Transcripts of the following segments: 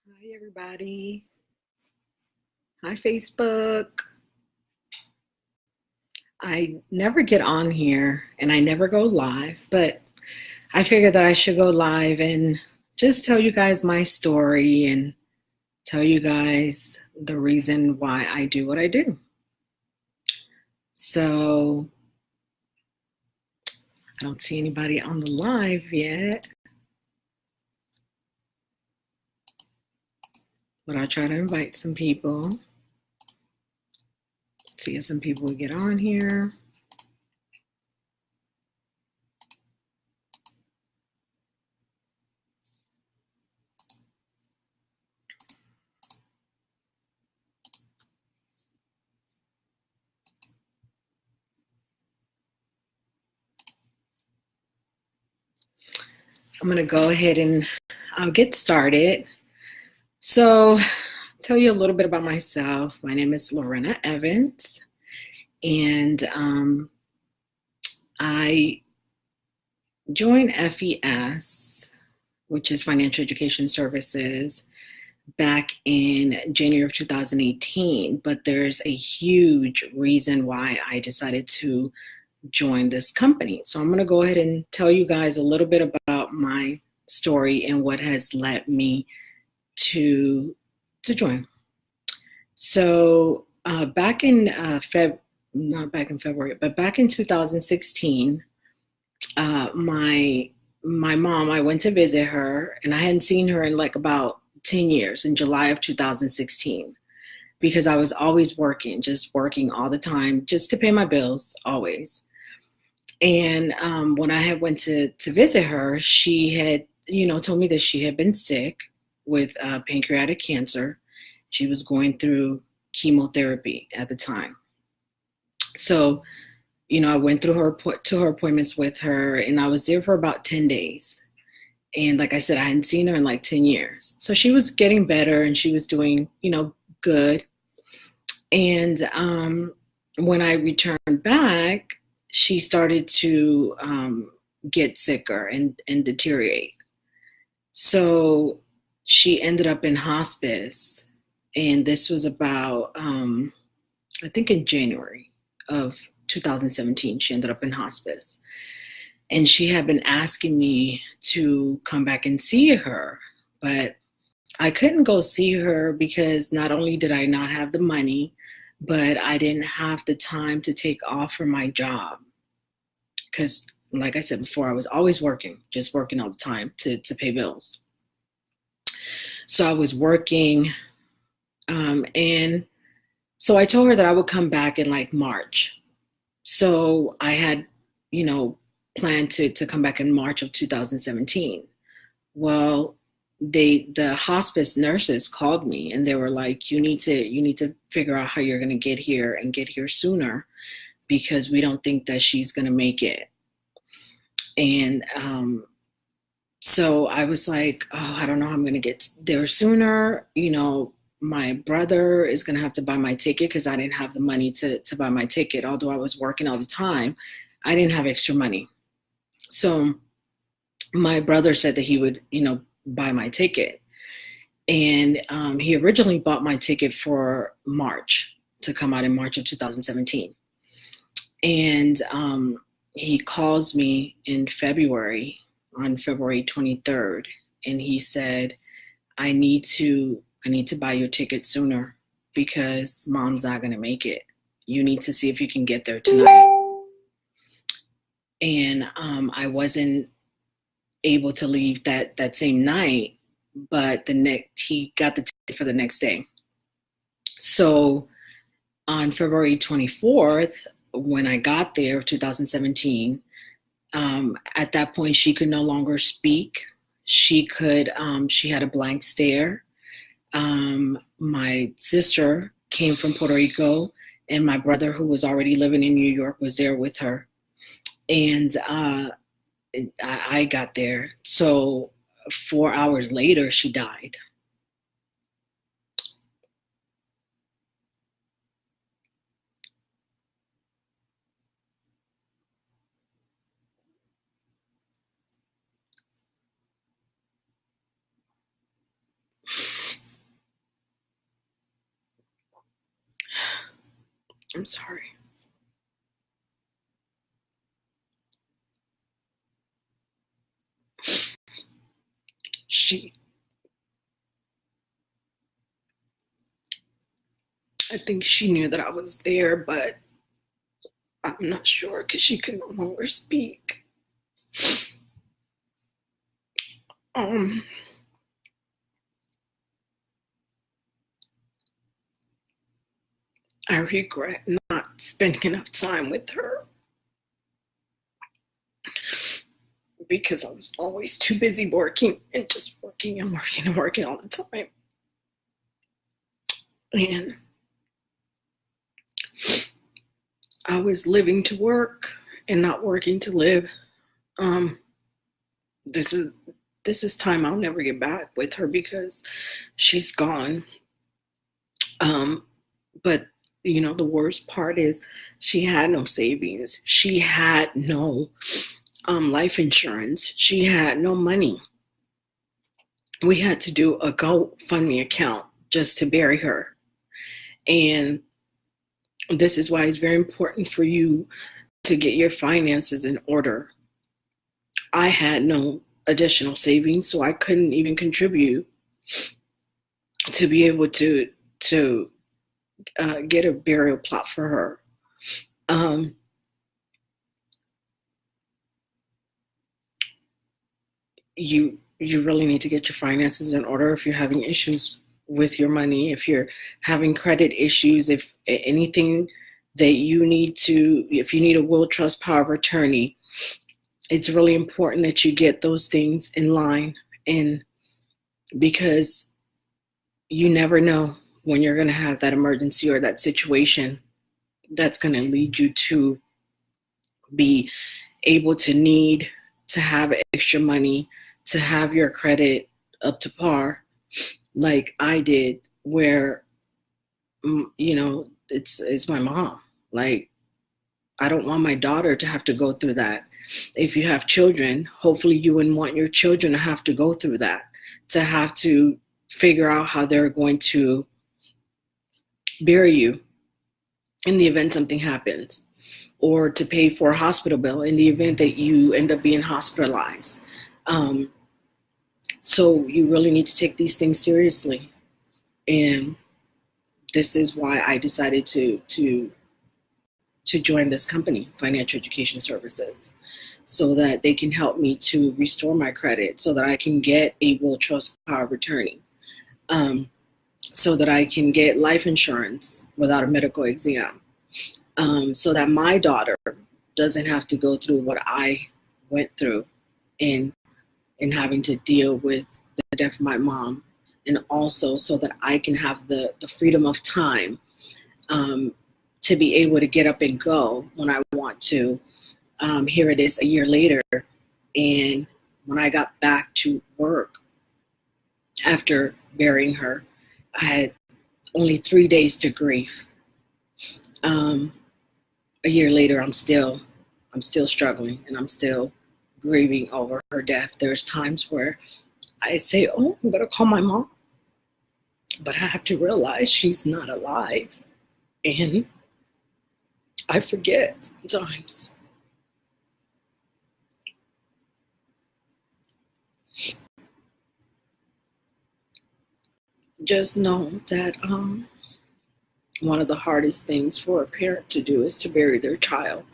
Hi, everybody. Hi, Facebook. I never get on here and I never go live, but I figured that I should go live and just tell you guys my story and tell you guys the reason why I do what I do. So, I don't see anybody on the live yet, but I'll try to invite some people. See if some people will get on here. I'm going to go ahead and I'll get started. So, tell you a little bit about myself. My name is Lorena Evans, and I joined FES, which is Financial Education Services, back in January of 2018. But there's a huge reason why I decided to join this company. So I'm going to go ahead and tell you guys a little bit about my story and what has led me to join. So back in not back in February, but back in 2016, my mom, I went to visit her, and I hadn't seen her in like about 10 years in July of 2016 because I was always working, just working all the time, just to pay my bills, always. And when I had went to visit her, she had, told me that she had been sick with pancreatic cancer. She was going through chemotherapy at the time. So, I went through her to her appointments with her, and I was there for about 10 days. And like I said, I hadn't seen her in like 10 years. So she was getting better and she was doing, good. And when I returned back, she started to get sicker and deteriorate. So she ended up in hospice. And this was about, I think in January of 2017, she ended up in hospice. And she had been asking me to come back and see her, but I couldn't go see her because not only did I not have the money, but I didn't have the time to take off from my job. Because, like I said before, I was always working, just working all the time to pay bills. So I was working, and so I told her that I would come back in like March. So I had, you know, planned to come back in March of 2017. Well, the hospice nurses called me and they were like, you need to figure out how you're gonna get here and get here sooner because we don't think that she's gonna make it. And so I was like, oh, I don't know how I'm gonna get there sooner. My brother is gonna have to buy my ticket because I didn't have the money to buy my ticket. Although I was working all the time, I didn't have extra money. So my brother said that he would, buy my ticket. And he originally bought my ticket for March to come out in March of 2017. And he calls me in February, on February 23rd, and he said, I need to buy your ticket sooner because mom's not going to make it. You need to see if you can get there tonight. And I wasn't able to leave that same night, but he got the ticket for the next day. So on February 24th, when I got there, 2017, at that point she could no longer speak. She had a blank stare. My sister came from Puerto Rico, and my brother, who was already living in New York, was there with her. And I got there. So 4 hours later, she died. I'm sorry. I think she knew that I was there, but I'm not sure because she could no longer speak. Um, I regret not spending enough time with her because I was always too busy working and just working and working and working all the time. And I was living to work and not working to live. Um, this is time I'll never get back with her because she's gone. But the worst part is she had no savings. She had no life insurance. She had no money. We had to do a GoFundMe account just to bury her. And this is why it's very important for you to get your finances in order. I had no additional savings, so I couldn't even contribute to be able to get a burial plot for her. You really need to get your finances in order if you're having issues with your money, if you're having credit issues, if anything that if you need a will, trust, power of attorney, it's really important that you get those things in line, and because you never know when you're going to have that emergency or that situation that's going to lead you to be able to need to have extra money to have your credit up to par, like I did, where it's my mom. Like, I don't want my daughter to have to go through that. If you have children, hopefully you wouldn't want your children to have to go through that, to have to figure out how they're going to bury you in the event something happens, or to pay for a hospital bill in the event that you end up being hospitalized. So you really need to take these things seriously. And this is why I decided to join this company, Financial Education Services, so that they can help me to restore my credit, so that I can get a will, trust, power of attorney, so that I can get life insurance without a medical exam, so that my daughter doesn't have to go through what I went through in having to deal with the death of my mom, and also so that I can have the freedom of time to be able to get up and go when I want to. Here it is a year later, and when I got back to work after burying her, I had only 3 days to grieve. A year later, I'm still struggling, and I'm still grieving over her death. There's times where I say, "Oh, I'm gonna call my mom," but I have to realize she's not alive, and I forget sometimes. Just know that one of the hardest things for a parent to do is to bury their child.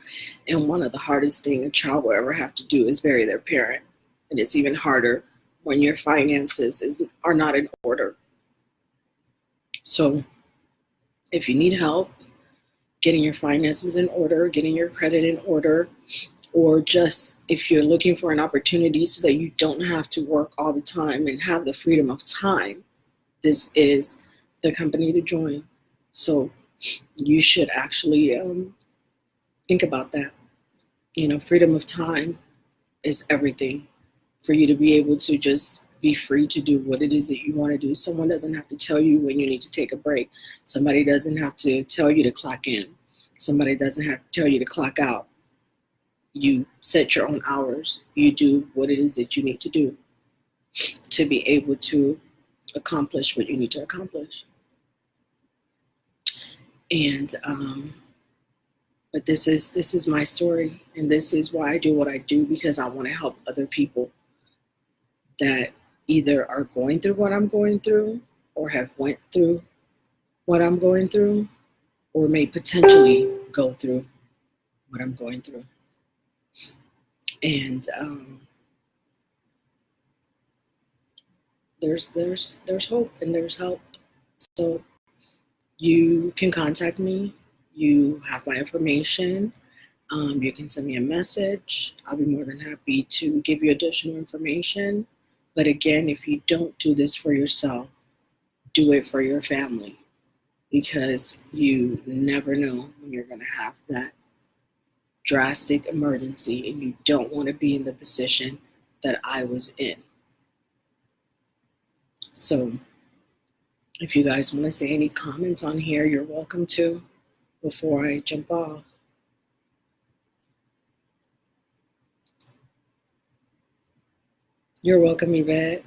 And one of the hardest things a child will ever have to do is bury their parent. And it's even harder when your finances are not in order. So if you need help getting your finances in order, getting your credit in order, or just if you're looking for an opportunity so that you don't have to work all the time and have the freedom of time, this is the company to join. So you should actually think about that. Freedom of time is everything for you to be able to just be free to do what it is that you want to do. Someone doesn't have to tell you when you need to take a break. Somebody doesn't have to tell you to clock in. Somebody doesn't have to tell you to clock out. You set your own hours. You do what it is that you need to do to be able to accomplish what you need to accomplish. And But this is my story, and this is why I do what I do, because I want to help other people that either are going through what I'm going through, or have went through what I'm going through, or may potentially go through what I'm going through. And there's hope and there's help. So you can contact me. You have my information. You can send me a message. I'll be more than happy to give you additional information. But again, if you don't do this for yourself, do it for your family, because you never know when you're going to have that drastic emergency, and you don't want to be in the position that I was in. So if you guys want to say any comments on here, you're welcome to before I jump off. You're welcome, Yvette.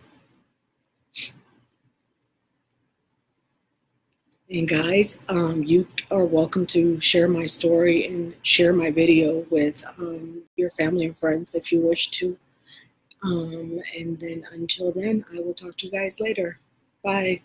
And guys, you are welcome to share my story and share my video with your family and friends if you wish to. And then until then, I will talk to you guys later. Bye.